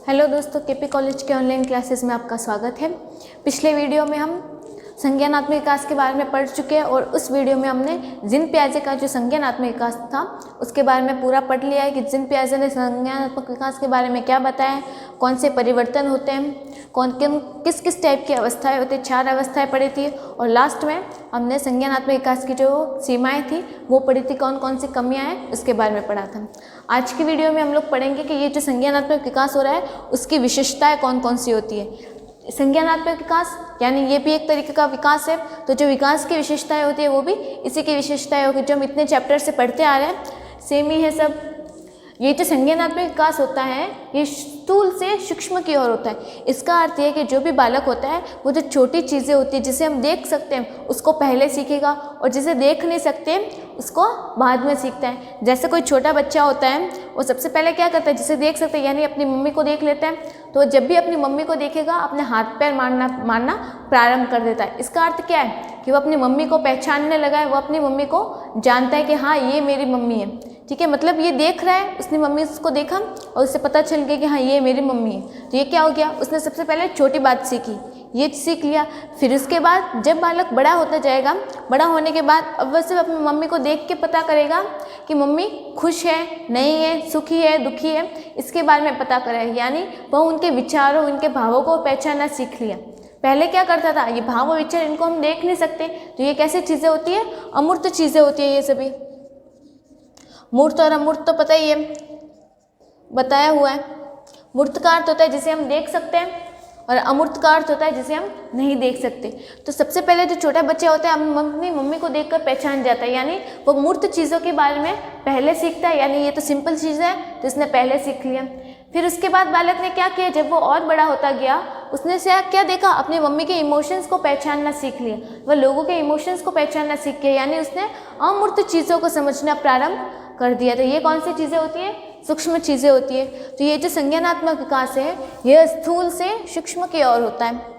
Hello दोस्तों, KP college के online classes में आपका स्वागत है। पिछले वीडियो में हम संज्ञानात्मक विकास के बारे में पढ़ चुके हैं और उस वीडियो में हमने जिन पियाजे का जो संज्ञानात्मक विकास था उसके बारे में पूरा पढ़ लिया है कि जिन पियाजे ने संज्ञानात्मक विकास के बारे में क्या बताया है, कौन से परिवर्तन होते हैं, किस किस टाइप की अवस्थाएं होती है। 4 अवस्थाएं पढ़ी थी और लास्ट में हमने संज्ञानात्मक विकास की जो सीमाएँ थी वो पढ़ी थी, कौन कौन सी कमियाँ हैं उसके बारे में पढ़ा था। आज की वीडियो में हम लोग पढ़ेंगे कि ये जो संज्ञानात्मक विकास हो रहा है उसकी विशेषताएँ कौन कौन सी होती है। संज्ञानात्मक विकास यानी ये भी एक तरीके का विकास है, तो जो विकास की विशेषताएं होती है वो भी इसी की विशेषताएं होगी जो हम इतने चैप्टर से पढ़ते आ रहे हैं, सेम ही है सब। ये जो संज्ञानात्मक विकास होता है ये स्थूल से सूक्ष्म की ओर होता है। इसका अर्थ ये है कि जो भी बालक होता है वो जो छोटी चीज़ें होती है जिसे हम देख सकते हैं उसको पहले सीखेगा और जिसे देख नहीं सकते उसको बाद में सीखता है। जैसे कोई छोटा बच्चा होता है वो सबसे पहले क्या करता है, जिसे देख सकते हैं यानी अपनी मम्मी को देख लेता है, तो जब भी अपनी मम्मी को देखेगा अपने हाथ पैर मारना प्रारंभ कर देता है। इसका अर्थ क्या है कि वो अपनी मम्मी को पहचानने लगा है, वो अपनी मम्मी को जानता है कि हाँ ये मेरी मम्मी है। ठीक है, मतलब ये देख रहा है, उसने मम्मी उसको देखा और उससे पता चल गया कि हाँ ये मेरी मम्मी है। तो ये क्या हो गया, उसने सबसे पहले छोटी बात सीखी, ये सीख लिया। फिर उसके बाद जब बालक बड़ा होता जाएगा, बड़ा होने के बाद अब वह सिर्फ अपनी मम्मी को देख के पता करेगा कि मम्मी खुश है नहीं है, सुखी है दुखी है, इसके बारे में पता करेगा। यानी वह उनके विचारों उनके भावों को पहचानना सीख लिया। पहले क्या करता था, ये भाव और विचार इनको हम देख नहीं सकते, तो ये कैसी चीज़ें होती है, अमूर्त चीज़ें होती है ये सभी। मूर्त और अमूर्त तो पता ही है, बताया हुआ है। मूर्त का अर्थ होता है जिसे हम देख सकते हैं और अमूर्त का अर्थ होता है जिसे हम नहीं देख सकते। तो सबसे पहले जो छोटा बच्चा होता है अपनी मम्मी को देखकर पहचान जाता है, यानी वो मूर्त चीज़ों के बारे में पहले सीखता है, यानी ये तो सिंपल चीज़ है तो इसने पहले सीख लिया। फिर उसके बाद बालक ने क्या किया, जब वो और बड़ा होता गया उसने से क्या देखा, अपनी मम्मी के इमोशंस को पहचानना सीख लिया, वह लोगों के इमोशंस को पहचानना सीख गया, यानी उसने अमूर्त चीज़ों को समझना प्रारंभ कर दिया। तो ये कौन सी चीज़ें होती है, सूक्ष्म चीज़ें होती है। तो ये जो संज्ञानात्मक विकास है यह स्थूल से सूक्ष्म की ओर होता है।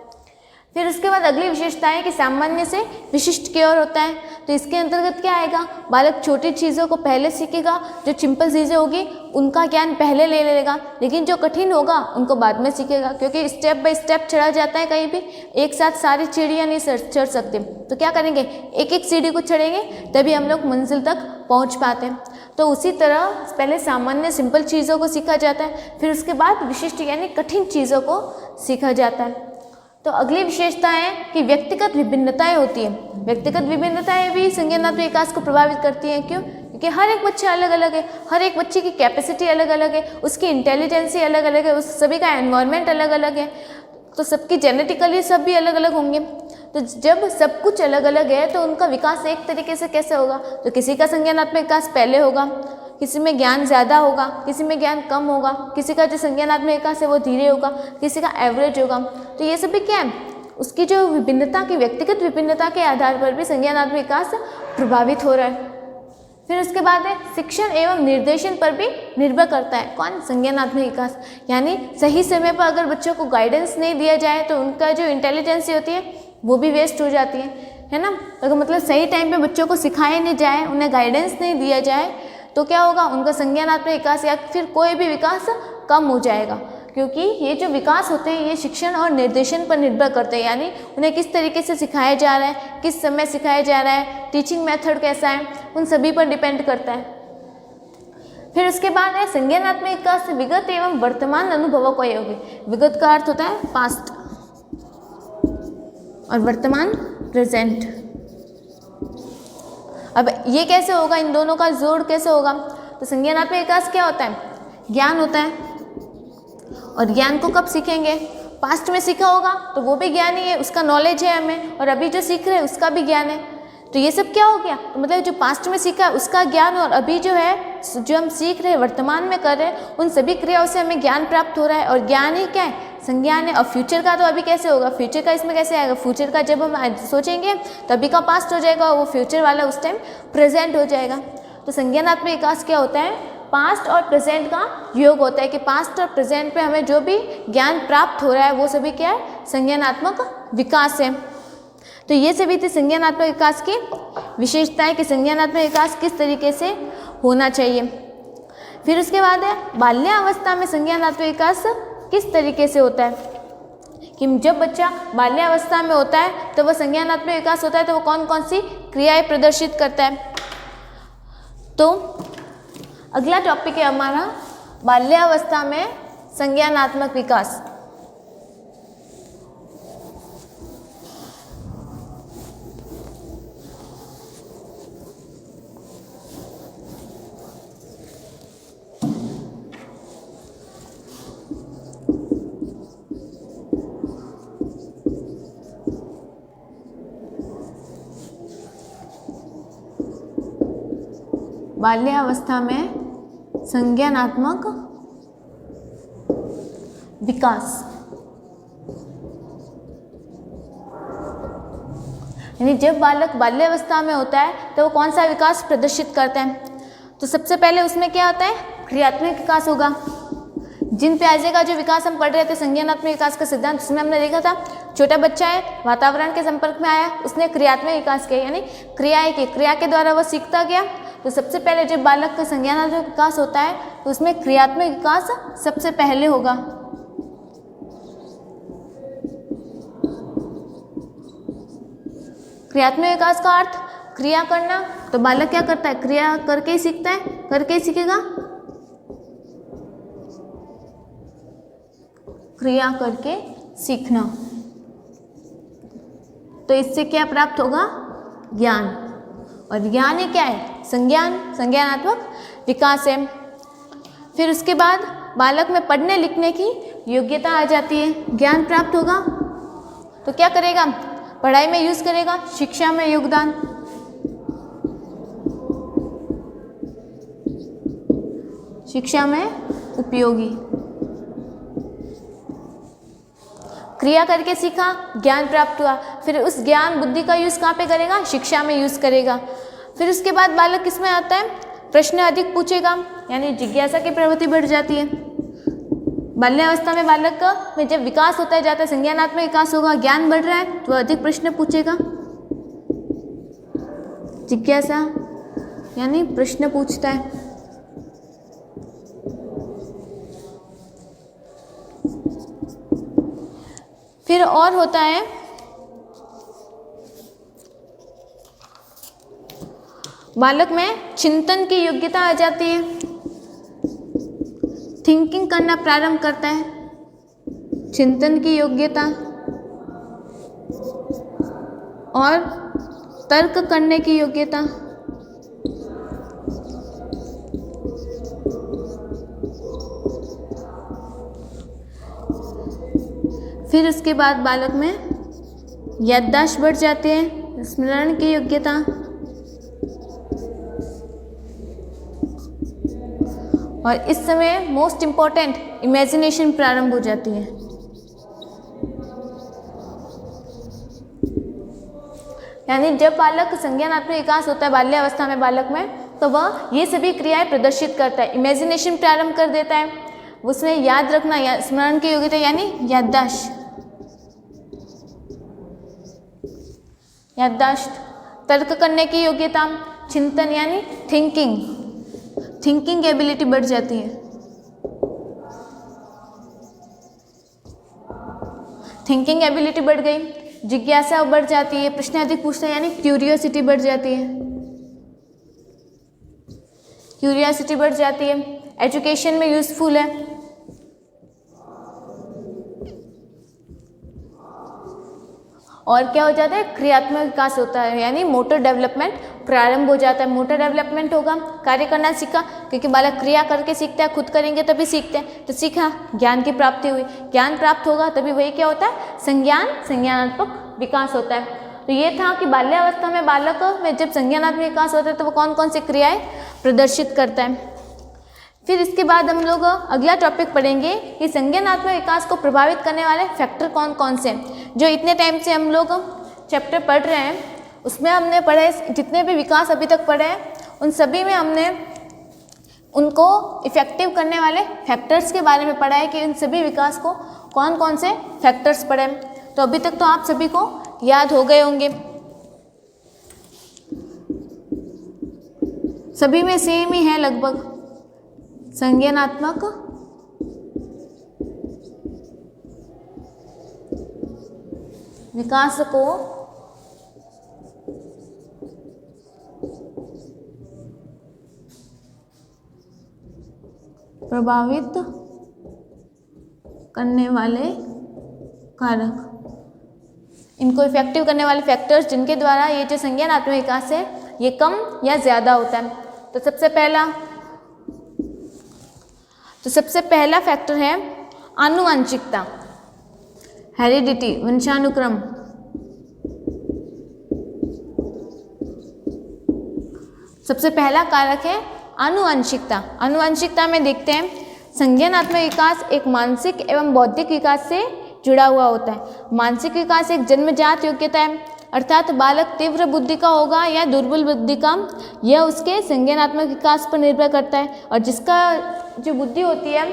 फिर उसके बाद अगली विशेषता है कि सामान्य से विशिष्ट की ओर होता है। तो इसके अंतर्गत क्या आएगा, बालक छोटी चीज़ों को पहले सीखेगा, जो सिंपल चीज़ें होगी उनका ज्ञान पहले ले लेगा, लेकिन जो कठिन होगा उनको बाद में सीखेगा, क्योंकि स्टेप बाय स्टेप चढ़ा जाता है। कहीं भी एक साथ सारी सीढ़ियाँ नहीं चढ़ सकते, तो क्या करेंगे, एक एक सीढ़ी को चढ़ेंगे तभी हम लोग मंजिल तक पहुँच पाते हैं। तो उसी तरह पहले सामान्य सिंपल चीज़ों को सीखा जाता है, फिर उसके बाद विशिष्ट यानी कठिन चीज़ों को सीखा जाता है। तो अगली विशेषता है कि व्यक्तिगत विभिन्नताएं होती हैं। व्यक्तिगत विभिन्नताएं भी संज्ञानात्मक विकास को प्रभावित करती हैं। क्यों, क्योंकि हर एक बच्चा अलग अलग है, हर एक बच्चे की कैपेसिटी अलग अलग है, उसकी इंटेलिजेंसी अलग अलग है, उस सभी का एनवायरनमेंट अलग अलग है, तो सबकी जेनेटिकली सब भी अलग अलग होंगे। तो जब सब कुछ अलग अलग है तो उनका विकास एक तरीके से कैसे होगा, तो किसी का संज्ञानात्मक विकास पहले होगा, किसी में ज्ञान ज़्यादा होगा, किसी में ज्ञान कम होगा, किसी का जो संज्ञानात्मक विकास है वो धीरे होगा, किसी का एवरेज होगा। तो ये सभी क्या है, उसकी जो विभिन्नता की व्यक्तिगत विभिन्नता के आधार पर भी संज्ञानात्मक विकास प्रभावित हो रहा है। फिर उसके बाद है शिक्षण एवं निर्देशन पर भी निर्भर करता है। कौन, संज्ञानात्मक विकास, यानी सही समय पर अगर बच्चों को गाइडेंस नहीं दिया जाए तो उनका जो इंटेलिजेंसी होती है वो भी वेस्ट हो जाती है ना। अगर मतलब सही टाइम पे बच्चों को सिखाया नहीं जाए, उन्हें गाइडेंस नहीं दिया जाए तो क्या होगा, उनका संज्ञानात्मक विकास या फिर कोई भी विकास कम हो जाएगा। क्योंकि ये जो विकास होते हैं ये शिक्षण और निर्देशन पर निर्भर करते हैं, यानी उन्हें किस तरीके से सिखाया जा रहा है, किस समय सिखाया जा रहा है, टीचिंग मेथड कैसा है, उन सभी पर डिपेंड करता है। फिर उसके बाद है संज्ञानात्मक विकास से विगत एवं वर्तमान अनुभवों को योगी। विगत का अर्थ होता है पास्ट और वर्तमान प्रेजेंट। अब ये कैसे होगा, इन दोनों का जोड़ कैसे होगा, तो संज्ञानात्मक विकास क्या होता है, ज्ञान होता है, और ज्ञान को कब सीखेंगे, पास्ट में सीखा होगा तो वो भी ज्ञान ही है, उसका नॉलेज है हमें, और अभी जो सीख रहे हैं उसका भी ज्ञान है। तो ये सब क्या हो गया, तो मतलब जो पास्ट में सीखा है उसका ज्ञान, और अभी जो है जो हम सीख रहे हैं वर्तमान में कर रहे हैं उन सभी क्रियाओं से हमें ज्ञान प्राप्त हो रहा है, और ज्ञान ही क्या है, संज्ञान है। और फ्यूचर का तो अभी कैसे होगा, फ्यूचर का इसमें कैसे आएगा, फ्यूचर का जब हम सोचेंगे तभी का पास्ट हो जाएगा, वो फ्यूचर वाला उस टाइम प्रेजेंट हो जाएगा। तो संज्ञानात्मक विकास क्या होता है, पास्ट और प्रेजेंट का योग होता है, कि पास्ट और प्रेजेंट पे हमें जो भी ज्ञान प्राप्त हो रहा है वो सभी क्या है, संज्ञानात्मक विकास है। तो ये सभी थी संज्ञानात्मक विकास की विशेषताएं कि संज्ञानात्मक विकास किस तरीके से होना चाहिए। फिर उसके बाद है बाल्यावस्था में संज्ञानात्मक विकास किस तरीके से होता है कि जब बच्चा बाल्यावस्था में होता है तो वह संज्ञानात्मक विकास होता है, तो वो कौन कौन सी क्रियाएं प्रदर्शित करता है। तो अगला टॉपिक है हमारा बाल्यावस्था में संज्ञानात्मक विकास। बाल्यावस्था में संज्ञानात्मक विकास, यानी जब बालक बाल्यावस्था में होता है तो वो कौन सा विकास प्रदर्शित करता है। तो सबसे पहले उसमें क्या होता है, क्रियात्मक विकास होगा। जिन प्याजे का जो विकास हम पढ़ रहे थे संज्ञानात्मक विकास का सिद्धांत, उसमें हमने देखा था छोटा बच्चा है, वातावरण के संपर्क में आया, उसने क्रियात्मक विकास किया, यानी क्रियाएं की, क्रिया के द्वारा वह सीखता गया। तो सबसे पहले जब बालक का संज्ञानात्मक विकास होता है तो उसमें क्रियात्मक विकास सबसे पहले होगा। क्रियात्मक विकास का अर्थ क्रिया करना, तो बालक क्या करता है, क्रिया करके ही सीखता है, करके ही सीखेगा, क्रिया करके सीखना। तो इससे क्या प्राप्त होगा, ज्ञान। और ज्ञान ही क्या है, संज्ञान, संज्ञानात्मक विकास है। फिर उसके बाद बालक में पढ़ने लिखने की योग्यता आ जाती है, ज्ञान प्राप्त होगा तो क्या करेगा, पढ़ाई में यूज करेगा, शिक्षा में योगदान। शिक्षा में उपयोगी, क्रिया करके सीखा, ज्ञान प्राप्त हुआ, फिर उस ज्ञान बुद्धि का यूज कहाँ पे करेगा, शिक्षा में यूज करेगा। फिर उसके बाद बालक किसमें आता है, प्रश्न अधिक पूछेगा, यानी जिज्ञासा की प्रवृत्ति बढ़ जाती है। बाल्यावस्था में बालक का में जब विकास होता है जाता है, संज्ञानात्मक विकास होगा, ज्ञान बढ़ रहा है तो अधिक प्रश्न पूछेगा, जिज्ञासा यानी प्रश्न पूछता है। फिर और होता है बालक में चिंतन की योग्यता आ जाती है, थिंकिंग करना प्रारंभ करता है, चिंतन की योग्यता और तर्क करने की योग्यता। फिर उसके बाद बालक में याददाश्त बढ़ जाती है, स्मरण की योग्यता और इस समय मोस्ट इम्पॉर्टेंट इमेजिनेशन प्रारंभ हो जाती है। यानी जब बालक संज्ञानात्मक विकास होता है बाल्यावस्था में बालक में, तो वह ये सभी क्रियाएं प्रदर्शित करता है, इमेजिनेशन प्रारंभ कर देता है, उसमें याद रखना या स्मरण की योग्यता यानी याददाश्त, तर्क करने की योग्यता, चिंतन यानी थिंकिंग एबिलिटी बढ़ जाती है, थिंकिंग एबिलिटी बढ़ गई, जिज्ञासा बढ़ जाती है, प्रश्न अधिक पूछता है यानी क्यूरियोसिटी बढ़ जाती है, क्यूरियोसिटी बढ़ जाती है, एजुकेशन में यूजफुल है। और क्या हो जाता है, क्रियात्मक विकास होता है, यानी मोटर डेवलपमेंट प्रारंभ हो जाता है। मोटर डेवलपमेंट होगा, कार्य करना सीखा, क्योंकि बालक क्रिया करके सीखता है, खुद करेंगे तभी सीखते हैं, तो सीखा, ज्ञान की प्राप्ति हुई, ज्ञान प्राप्त होगा तभी वही क्या होता है, संज्ञानात्मक विकास होता है। तो ये था कि बाल्यावस्था में बालक में जब संज्ञानात्मक विकास होता है तो वो कौन कौन सी क्रियाएं प्रदर्शित करता है। फिर इसके बाद हम लोग अगला टॉपिक पढ़ेंगे कि संज्ञानात्मक विकास को प्रभावित करने वाले फैक्टर कौन कौन से हैं। जो इतने टाइम से हम लोग चैप्टर पढ़ रहे हैं उसमें हमने पढ़े, जितने भी विकास अभी तक पढ़े हैं उन सभी में हमने उनको इफेक्टिव करने वाले फैक्टर्स के बारे में पढ़ा है कि उन सभी विकास को कौन कौन से फैक्टर्स पढ़े। तो अभी तक तो आप सभी को याद हो गए होंगे, सभी में सेम ही है लगभग। संज्ञानात्मक विकास को प्रभावित करने वाले कारक, इनको इफेक्टिव करने वाले फैक्टर्स जिनके द्वारा ये जो संज्ञानात्मक विकास है ये कम या ज़्यादा होता है। तो सबसे पहला फैक्टर है आनुवंशिकता, हेरिडिटी, वंशानुक्रम। सबसे पहला कारक है आनुवंशिकता। आनुवंशिकता में देखते हैं संज्ञानात्मक विकास एक मानसिक एवं बौद्धिक विकास से जुड़ा हुआ होता है। मानसिक विकास एक जन्मजात योग्यता है, अर्थात बालक तीव्र बुद्धि का होगा या दुर्बल बुद्धि का, यह उसके संज्ञानात्मक विकास पर निर्भर करता है। और जिसका जो बुद्धि होती है,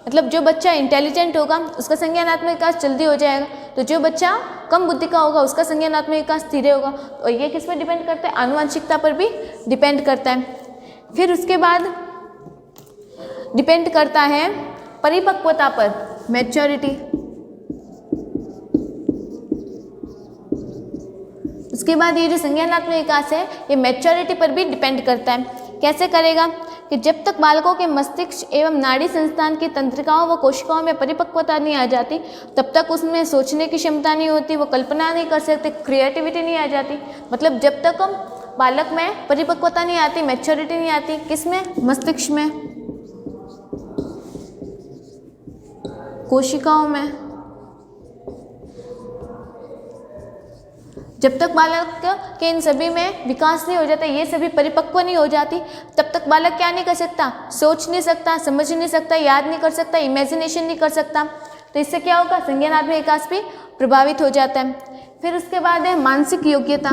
मतलब जो बच्चा इंटेलिजेंट होगा उसका संज्ञानात्मक विकास जल्दी हो जाएगा, तो जो बच्चा कम बुद्धि का होगा उसका संज्ञानात्मक विकास धीरे होगा। तो ये किस पर डिपेंड करता है? आनुवंशिकता पर भी डिपेंड करता है। फिर उसके बाद डिपेंड करता है परिपक्वता पर, मैच्योरिटी। उसके बाद ये जो संज्ञानात्मक विकास है ये मैच्योरिटी पर भी डिपेंड करता है। कैसे करेगा कि जब तक बालकों के मस्तिष्क एवं नाड़ी संस्थान की तंत्रिकाओं व कोशिकाओं में परिपक्वता नहीं आ जाती तब तक उसमें सोचने की क्षमता नहीं होती, वो कल्पना नहीं कर सकते, क्रिएटिविटी नहीं आ जाती। मतलब जब तक बालक में परिपक्वता नहीं आती, मैच्योरिटी नहीं आती, किसमें? मस्तिष्क में, कोशिकाओं में। जब तक बालक के इन सभी में विकास नहीं हो जाता, ये सभी परिपक्व नहीं हो जाती, तब तक बालक क्या नहीं कर सकता? सोच नहीं सकता, समझ नहीं सकता, याद नहीं कर सकता, इमेजिनेशन नहीं कर सकता। तो इससे क्या होगा? संज्ञानात्मक विकास भी प्रभावित हो जाता है। फिर उसके बाद है मानसिक योग्यता,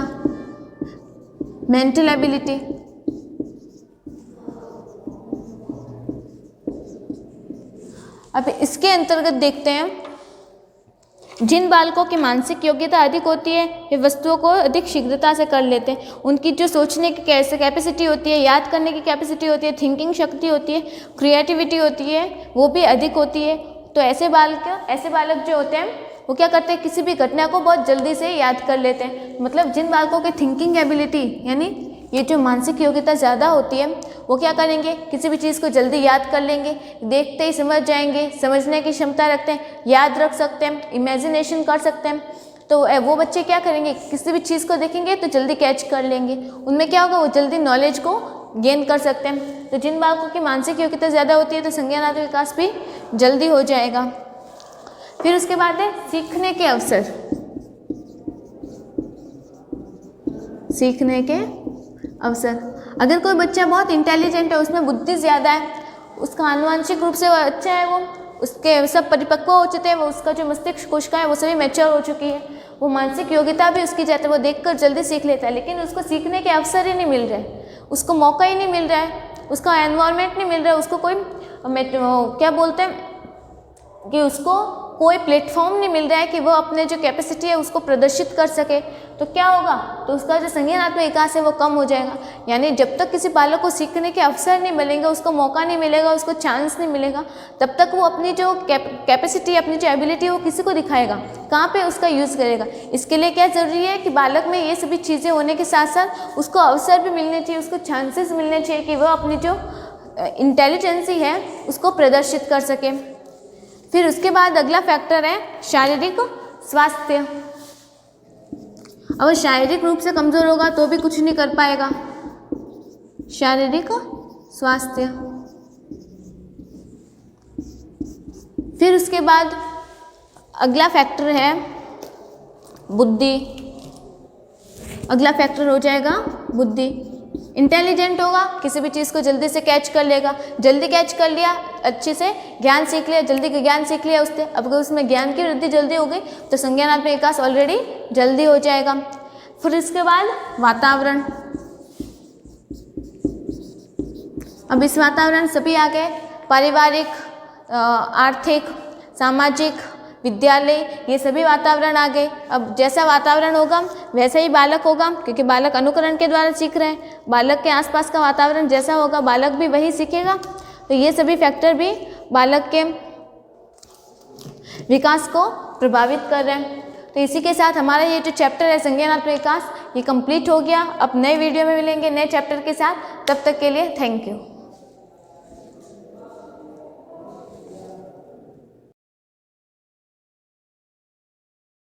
मेंटल एबिलिटी। अब इसके अंतर्गत देखते हैं, जिन बालकों की मानसिक योग्यता अधिक होती है वे वस्तुओं को अधिक शीघ्रता से कर लेते हैं। उनकी जो सोचने की कैपेसिटी होती है, याद करने की कैपेसिटी होती है, थिंकिंग शक्ति होती है, क्रिएटिविटी होती है, वो भी अधिक होती है। तो ऐसे बालक जो होते हैं वो क्या करते हैं? किसी भी घटना को बहुत जल्दी से याद कर लेते हैं। मतलब जिन बालकों की थिंकिंग एबिलिटी यानी ये जो मानसिक योग्यता ज़्यादा होती है वो क्या करेंगे? किसी भी चीज़ को जल्दी याद कर लेंगे, देखते ही समझ जाएंगे, समझने की क्षमता रखते हैं, याद रख सकते हैं, इमेजिनेशन कर सकते हैं। तो वो बच्चे क्या करेंगे? किसी भी चीज़ को देखेंगे तो जल्दी कैच कर लेंगे, उनमें क्या होगा? वो जल्दी नॉलेज को गेन कर सकते हैं। तो जिन बालकों की मानसिक योग्यता ज़्यादा होती है तो संज्ञानात्मक विकास भी जल्दी हो जाएगा। फिर उसके बाद है सीखने के अवसर, सीखने के अवसर। अगर कोई बच्चा बहुत इंटेलिजेंट है, उसमें बुद्धि ज़्यादा है, उसका आनुवंशिक रूप से वो अच्छा है, वो उसके सब परिपक्व हो चुके हैं, वो उसका जो मस्तिष्क कोशिका है वो सभी मैच्योर हो चुकी है, वो मानसिक योग्यता भी उसकी जाती है, वो देखकर जल्दी सीख लेता है। लेकिन उसको सीखने के अवसर ही नहीं मिल रहे, उसको मौका ही नहीं मिल रहा है, उसका एनवायरनमेंट नहीं मिल रहा है, उसको कोई क्या बोलते हैं कि उसको कोई प्लेटफॉर्म नहीं मिल रहा है कि वो अपने जो कैपेसिटी है उसको प्रदर्शित कर सके। तो क्या होगा? तो उसका जो संज्ञानात्मक विकास है वो कम हो जाएगा। यानी जब तक किसी बालक को सीखने के अवसर नहीं मिलेंगे, उसको मौका नहीं मिलेगा, उसको चांस नहीं मिलेगा, तब तक वो अपनी जो कैपेसिटी, अपनी जो एबिलिटी है वो किसी को दिखाएगा, कहाँ पे उसका यूज़ करेगा। इसके लिए क्या ज़रूरी है कि बालक में ये सभी चीज़ें होने के साथ साथ उसको अवसर भी मिलने चाहिए, उसको चांसेस मिलने चाहिए कि वह अपनी जो इंटेलिजेंसी है उसको प्रदर्शित कर सके। फिर उसके बाद अगला फैक्टर है शारीरिक स्वास्थ्य। अगर शारीरिक रूप से कमज़ोर होगा तो भी कुछ नहीं कर पाएगा। शारीरिक स्वास्थ्य। फिर उसके बाद अगला फैक्टर है बुद्धि। अगला फैक्टर हो जाएगा बुद्धि। इंटेलिजेंट होगा, किसी भी चीज़ को जल्दी से कैच कर लेगा, जल्दी कैच कर लिया, अच्छे से ज्ञान सीख लिया, जल्दी ज्ञान सीख लिया उससे। अब अगर उसमें ज्ञान की वृद्धि जल्दी हो गई तो संज्ञानात्मक विकास ऑलरेडी जल्दी हो जाएगा। फिर इसके बाद वातावरण। अब इस वातावरण सभी आ गए, पारिवारिक, आर्थिक, सामाजिक, विद्यालय, ये सभी वातावरण आ गए। अब जैसा वातावरण होगा वैसा ही बालक होगा, क्योंकि बालक अनुकरण के द्वारा सीख रहे हैं। बालक के आसपास का वातावरण जैसा होगा बालक भी वही सीखेगा। तो ये सभी फैक्टर भी बालक के विकास को प्रभावित कर रहे हैं। तो इसी के साथ हमारा ये जो चैप्टर है संज्ञानात्मक विकास ये कंप्लीट हो गया। अब नए वीडियो में मिलेंगे नए चैप्टर के साथ, तब तक के लिए थैंक यू।